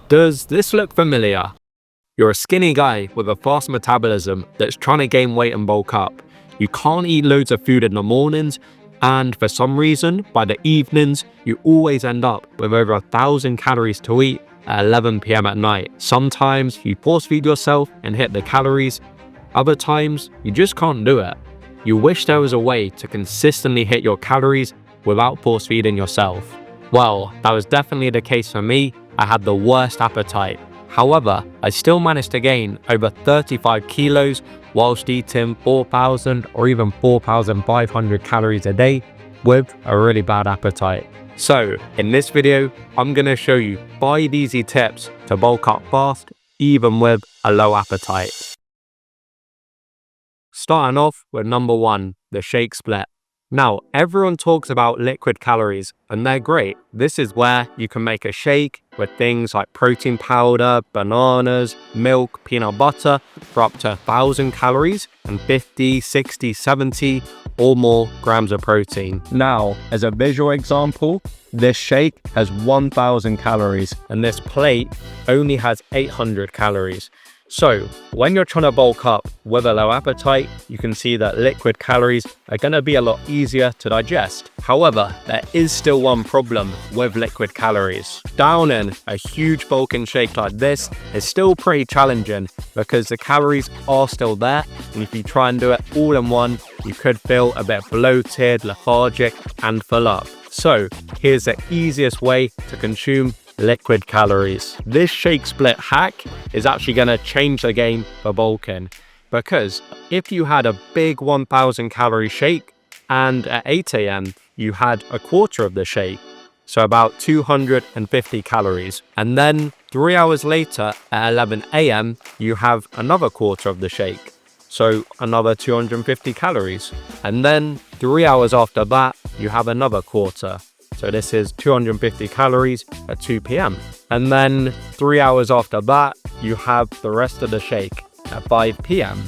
Does this look familiar? You're a skinny guy with a fast metabolism that's trying to gain weight and bulk up. You can't eat loads of food in the mornings, and for some reason, by the evenings, you always end up with over 1,000 calories to eat at 11 p.m. at night. Sometimes you force feed yourself and hit the calories. Other times, you just can't do it. You wish there was a way to consistently hit your calories without force feeding yourself. Well, that was definitely the case for me. I had the worst appetite. However, I still managed to gain over 35 kilos whilst eating 4,000 or even 4,500 calories a day with a really bad appetite. So, in this video, I'm going to show you 5 easy tips to bulk up fast, even with a low appetite. Starting off with number 1, the shake split. Now, everyone talks about liquid calories, and they're great. This is where you can make a shake with things like protein powder, bananas, milk, peanut butter for up to 1,000 calories and 50, 60, 70 or more grams of protein. Now, as a visual example, this shake has 1,000 calories and this plate only has 800 calories. So, when you're trying to bulk up with a low appetite, you can see that liquid calories are going to be a lot easier to digest. However, there is still one problem with liquid calories. Downing a huge bulking shake like this is still pretty challenging because the calories are still there, and if you try and do it all in one, you could feel a bit bloated, lethargic, and full up. So, here's the easiest way to consume liquid calories. This shake split hack is actually going to change the game for bulking, because if you had a big 1,000 calorie shake and at 8 a.m. you had a quarter of the shake, so about 250 calories, and then 3 hours later at 11 a.m. you have another quarter of the shake, so another 250 calories, and then 3 hours after that you have another quarter. So this is 250 calories at 2 p.m. And then 3 hours after that, you have the rest of the shake at 5 p.m.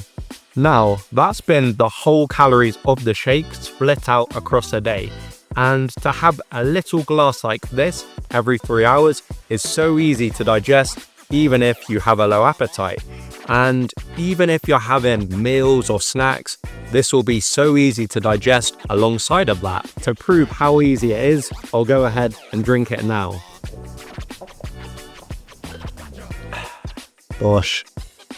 Now, that's been the whole calories of the shake split out across a day. And to have a little glass like this every 3 hours is so easy to digest, even if you have a low appetite. And even if you're having meals or snacks, this will be so easy to digest alongside of that. To prove how easy it is, I'll go ahead and drink it now. Gosh.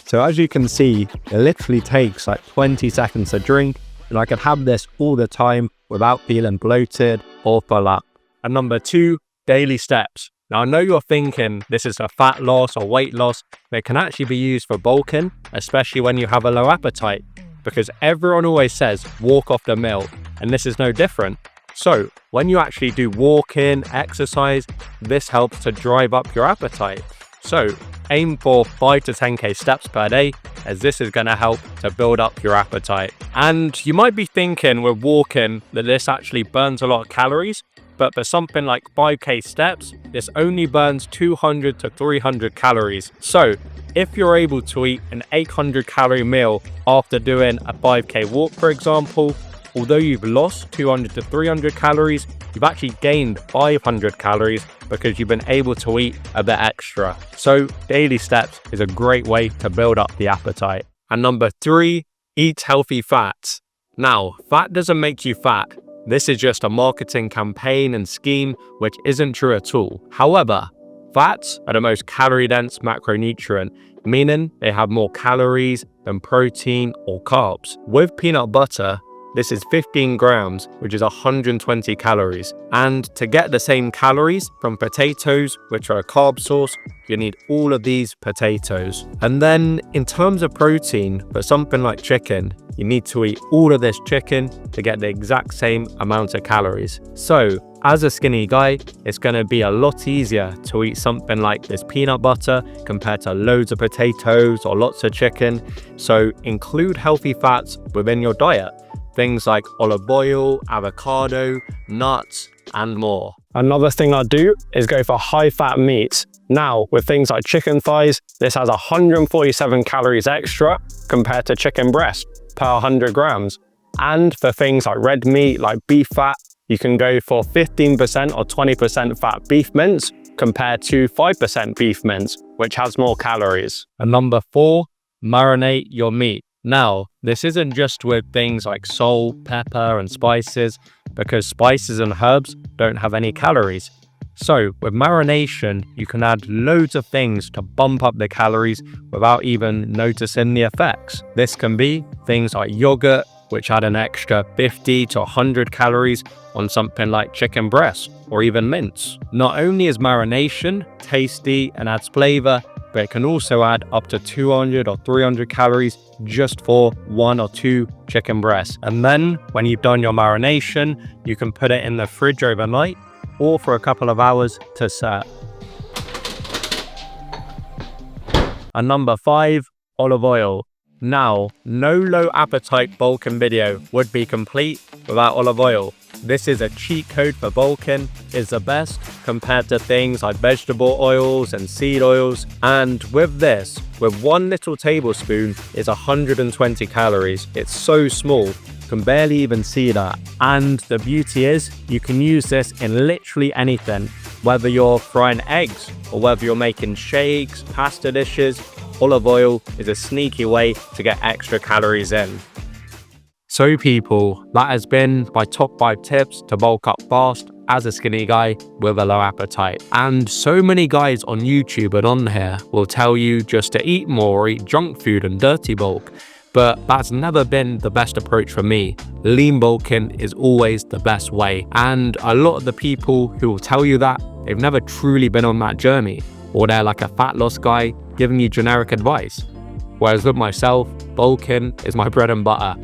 So as you can see, it literally takes like 20 seconds to drink, and I could have this all the time without feeling bloated or full up. And number 2, daily steps. Now, I know you're thinking this is a fat loss or weight loss, but it can actually be used for bulking, especially when you have a low appetite, because everyone always says walk off the meal, and this is no different. So when you actually do walking, exercise, this helps to drive up your appetite. So aim for 5 to 10k steps per day, as this is going to help to build up your appetite. And you might be thinking with walking that this actually burns a lot of calories, but for something like 5k steps, this only burns 200 to 300 calories. So if you're able to eat an 800 calorie meal after doing a 5k walk, for example, although you've lost 200 to 300 calories, you've actually gained 500 calories because you've been able to eat a bit extra. So daily steps is a great way to build up the appetite. And number 3, eat healthy fats. Now, fat doesn't make you fat. This is just a marketing campaign and scheme, which isn't true at all. However, fats are the most calorie-dense macronutrient, meaning they have more calories than protein or carbs. With peanut butter, this is 15 grams, which is 120 calories. And to get the same calories from potatoes, which are a carb source, you need all of these potatoes. And then in terms of protein, for something like chicken, you need to eat all of this chicken to get the exact same amount of calories. So as a skinny guy, it's going to be a lot easier to eat something like this peanut butter compared to loads of potatoes or lots of chicken. So include healthy fats within your diet. Things like olive oil, avocado, nuts, and more. Another thing I do is go for high fat meats. Now, with things like chicken thighs, this has 147 calories extra compared to chicken breast per 100 grams. And for things like red meat, like beef fat, you can go for 15% or 20% fat beef mince compared to 5% beef mince, which has more calories. And number 4, marinate your meat. Now, this isn't just with things like salt, pepper, and spices, because spices and herbs don't have any calories. So with marination, you can add loads of things to bump up the calories without even noticing the effects. This can be things like yogurt, which add an extra 50 to 100 calories on something like chicken breast or even mince. Not only is marination tasty and adds flavor, but it can also add up to 200 or 300 calories just for 1 or 2 chicken breasts. And then when you've done your marination, you can put it in the fridge overnight or for a couple of hours to set. And number 5, olive oil. Now, no low appetite bulking video would be complete without olive oil. This is a cheat code for bulking, it's the best compared to things like vegetable oils and seed oils. And with this, with 1 little tablespoon is 120 calories. It's so small, you can barely even see that. And the beauty is, you can use this in literally anything, whether you're frying eggs or whether you're making shakes, pasta dishes. Olive oil is a sneaky way to get extra calories in. So people, that has been my top 5 tips to bulk up fast as a skinny guy with a low appetite. And so many guys on YouTube and on here will tell you just to eat more, eat junk food and dirty bulk. But that's never been the best approach for me. Lean bulking is always the best way. And a lot of the people who will tell you that, they've never truly been on that journey. Or they're like a fat loss guy giving you generic advice. Whereas with myself, bulking is my bread and butter.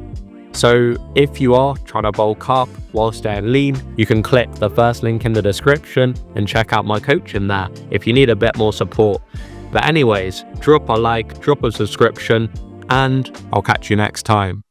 So if you are trying to bulk up while staying lean, you can click the first link in the description and check out my coaching there if you need a bit more support. But anyways, drop a like, drop a subscription, and I'll catch you next time.